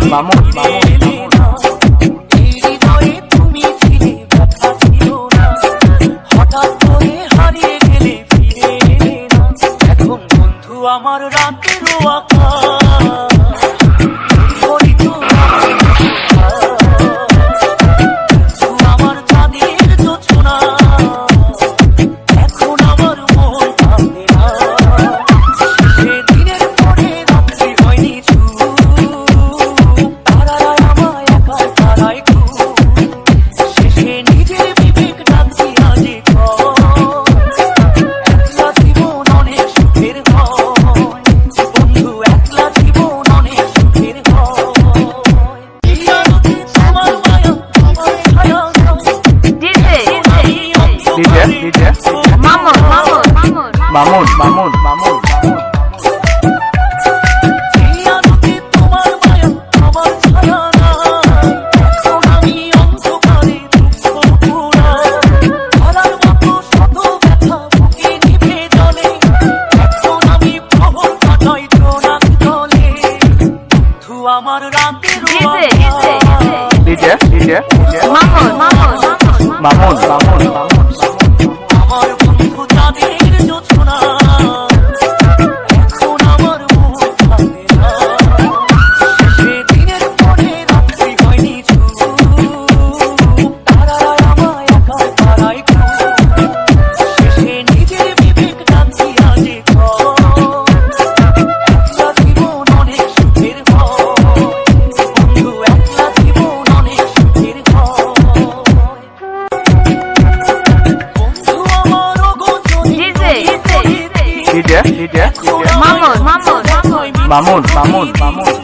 মামুন আমার রাতের আমার চাঁদের জোছনা এখন আমার মন কাঁদে না সেদিনের পরে রাত্রি হয়নি তারারা আমায় একা তারাই শেষে নিজের বিবেক ডাকছি আজ একলা জীবন অনেক সুখের মামুন আমার রাতের মামুন আমার বন্ধু চাঁদের জোছনা এখন আমার মন কাঁদে না সেদিনের পরে রাত্রি হয়নি তারারা আমায় একা তারাই শেষে নিজের বিবেক ডাকছি আজ একলা জীবন অনেক সুখের বন্ধু একলা জীবন অনেক সুখের মামুন